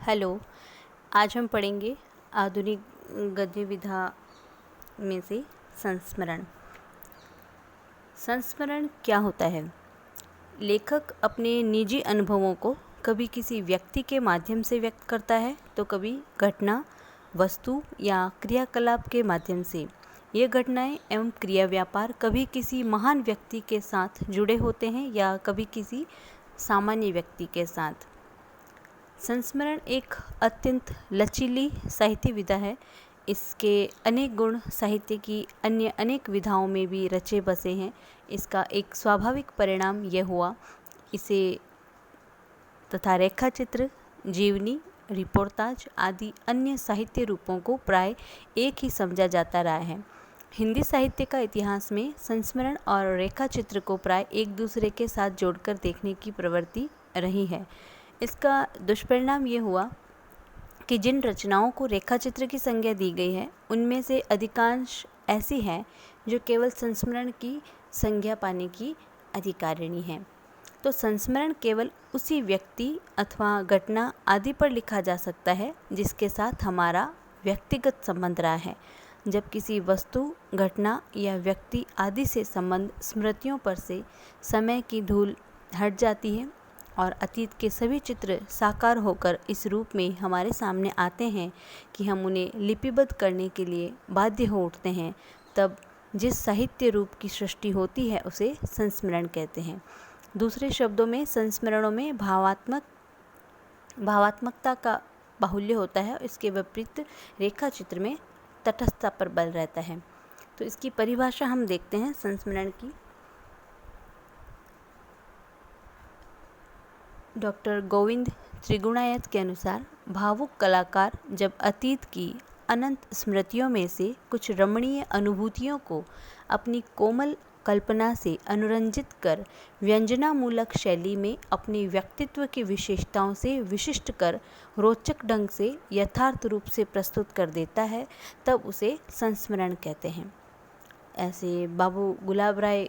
Hello. आज हम पढ़ेंगे आधुनिक गद्य विधा में से संस्मरण। संस्मरण क्या होता है? लेखक अपने निजी अनुभवों को कभी किसी व्यक्ति के माध्यम से व्यक्त करता है तो कभी घटना, वस्तु या क्रियाकलाप के माध्यम से। ये घटनाएं एवं क्रिया व्यापार कभी किसी महान व्यक्ति के साथ जुड़े होते हैं या कभी किसी सामान्य व्यक्ति के साथ। संस्मरण एक अत्यंत लचीली साहित्य विधा है। इसके अनेक गुण साहित्य की अन्य अनेक विधाओं में भी रचे बसे हैं। इसका एक स्वाभाविक परिणाम यह हुआ इसे तथा रेखाचित्र, जीवनी, रिपोर्टाज आदि अन्य साहित्य रूपों को प्राय एक ही समझा जाता रहा है। हिंदी साहित्य का इतिहास में संस्मरण और रेखाचित्र को प्राय एक दूसरे के साथ जोड़कर देखने की प्रवृत्ति रही है। इसका दुष्परिणाम ये हुआ कि जिन रचनाओं को रेखाचित्र की संज्ञा दी गई है उनमें से अधिकांश ऐसी हैं जो केवल संस्मरण की संज्ञा पाने की अधिकारिणी हैं। तो संस्मरण केवल उसी व्यक्ति अथवा घटना आदि पर लिखा जा सकता है जिसके साथ हमारा व्यक्तिगत संबंध रहा है। जब किसी वस्तु, घटना या व्यक्ति आदि से संबंध स्मृतियों पर से समय की धूल हट जाती है और अतीत के सभी चित्र साकार होकर इस रूप में हमारे सामने आते हैं कि हम उन्हें लिपिबद्ध करने के लिए बाध्य हो उठते हैं, तब जिस साहित्य रूप की सृष्टि होती है उसे संस्मरण कहते हैं। दूसरे शब्दों में संस्मरणों में भावात्मकता का बाहुल्य होता है। इसके विपरीत रेखाचित्र में तटस्थता पर बल रहता है। तो इसकी परिभाषा हम देखते हैं संस्मरण की। डॉक्टर गोविंद त्रिगुणायत के अनुसार भावुक कलाकार जब अतीत की अनंत स्मृतियों में से कुछ रमणीय अनुभूतियों को अपनी कोमल कल्पना से अनुरंजित कर व्यंजनामूलक शैली में अपने व्यक्तित्व की विशेषताओं से विशिष्ट कर रोचक ढंग से यथार्थ रूप से प्रस्तुत कर देता है, तब उसे संस्मरण कहते हैं। ऐसे बाबू गुलाब राय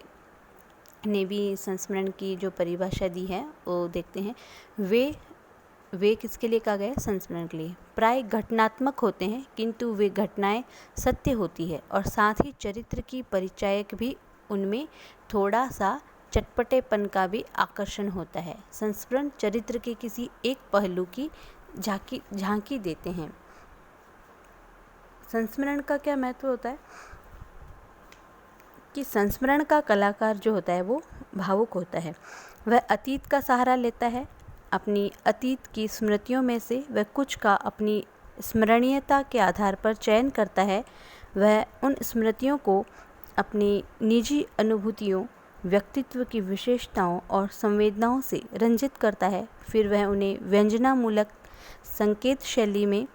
ने भी संस्मरण की जो परिभाषा दी है वो देखते हैं। वे किसके लिए कहा गया? संस्मरण के लिए। प्राय घटनात्मक होते हैं किंतु वे घटनाएं सत्य होती है और साथ ही चरित्र की परिचायक भी उनमें थोड़ा सा चटपटेपन का भी आकर्षण होता है। संस्मरण चरित्र के किसी एक पहलू की झांकी देते हैं। संस्मरण का क्या महत्व होता है कि संस्मरण का कलाकार जो होता है वो भावुक होता है। वह अतीत का सहारा लेता है। अपनी अतीत की स्मृतियों में से वह कुछ का अपनी स्मरणीयता के आधार पर चयन करता है। वह उन स्मृतियों को अपनी निजी अनुभूतियों, व्यक्तित्व की विशेषताओं और संवेदनाओं से रंजित करता है। फिर वह उन्हें व्यंजनामूलक संकेत शैली में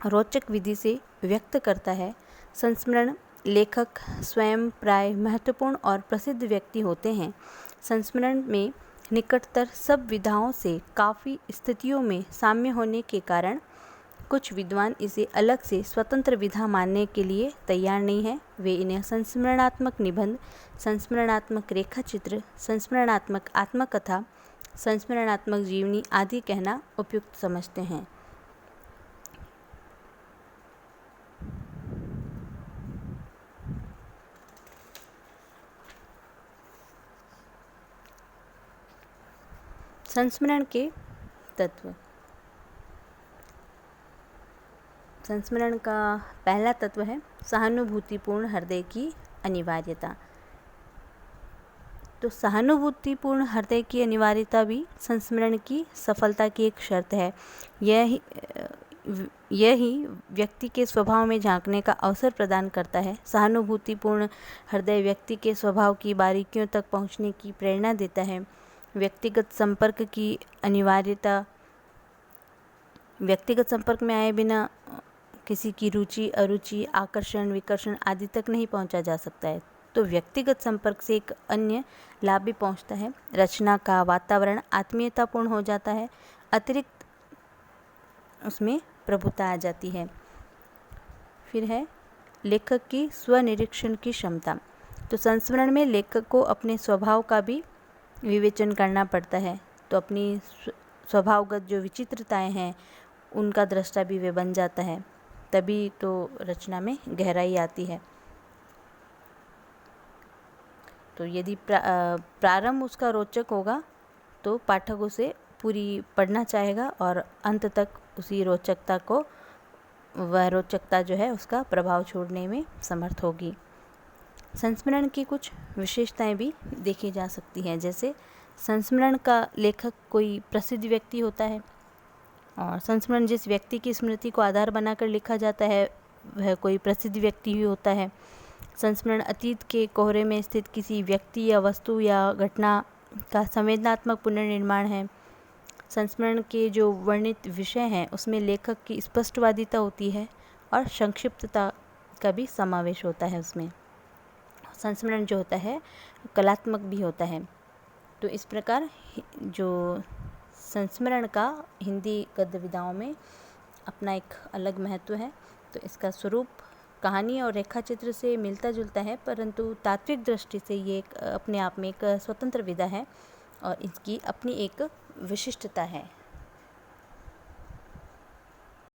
रोचक विधि से व्यक्त करता है। संस्मरण लेखक स्वयं प्राय महत्वपूर्ण और प्रसिद्ध व्यक्ति होते हैं। संस्मरण में निकटतर सब विधाओं से काफ़ी स्थितियों में साम्य होने के कारण कुछ विद्वान इसे अलग से स्वतंत्र विधा मानने के लिए तैयार नहीं हैं। वे इन्हें संस्मरणात्मक निबंध, संस्मरणात्मक रेखाचित्र, संस्मरणात्मक आत्मकथा, संस्मरणात्मक जीवनी आदि कहना उपयुक्त समझते हैं। संस्मरण के तत्व। संस्मरण का पहला तत्व है सहानुभूतिपूर्ण हृदय की अनिवार्यता। तो सहानुभूतिपूर्ण हृदय की अनिवार्यता भी संस्मरण की सफलता की एक शर्त है। यह ही व्यक्ति के स्वभाव में झांकने का अवसर प्रदान करता है। सहानुभूतिपूर्ण हृदय व्यक्ति के स्वभाव की बारीकियों तक पहुंचने की प्रेरणा देता है। व्यक्तिगत संपर्क की अनिवार्यता। व्यक्तिगत संपर्क में आए बिना किसी की रुचि, अरुचि, आकर्षण, विकर्षण आदि तक नहीं पहुंचा जा सकता है। तो व्यक्तिगत संपर्क से एक अन्य लाभ भी पहुंचता है। रचना का वातावरण आत्मीयतापूर्ण हो जाता है। अतिरिक्त उसमें प्रभुता आ जाती है। फिर है लेखक की स्वनिरीक्षण की क्षमता। तो संस्मरण में लेखक को अपने स्वभाव का भी विवेचन करना पड़ता है। तो अपनी स्वभावगत जो विचित्रताएं हैं उनका दृष्टा भी वे बन जाता है, तभी तो रचना में गहराई आती है। तो यदि प्रारंभ उसका रोचक होगा तो पाठक उसे पूरी पढ़ना चाहेगा और अंत तक उसी रोचकता को, वह रोचकता जो है उसका प्रभाव छोड़ने में समर्थ होगी। संस्मरण की कुछ विशेषताएं भी देखी जा सकती हैं, जैसे संस्मरण का लेखक कोई प्रसिद्ध व्यक्ति होता है, और संस्मरण जिस व्यक्ति की स्मृति को आधार बनाकर लिखा जाता है वह कोई प्रसिद्ध व्यक्ति ही होता है। संस्मरण अतीत के कोहरे में स्थित किसी व्यक्ति या वस्तु या घटना का संवेदनात्मक पुनर्निर्माण है। संस्मरण के जो वर्णित विषय हैं उसमें लेखक की स्पष्टवादिता होती है और संक्षिप्तता का भी समावेश होता है उसमें। संस्मरण जो होता है कलात्मक भी होता है। तो इस प्रकार जो संस्मरण का हिंदी गद्य विधाओं में अपना एक अलग महत्व है। तो इसका स्वरूप कहानी और रेखाचित्र से मिलता जुलता है, परंतु तात्विक दृष्टि से ये एक अपने आप में एक स्वतंत्र विधा है और इसकी अपनी एक विशिष्टता है।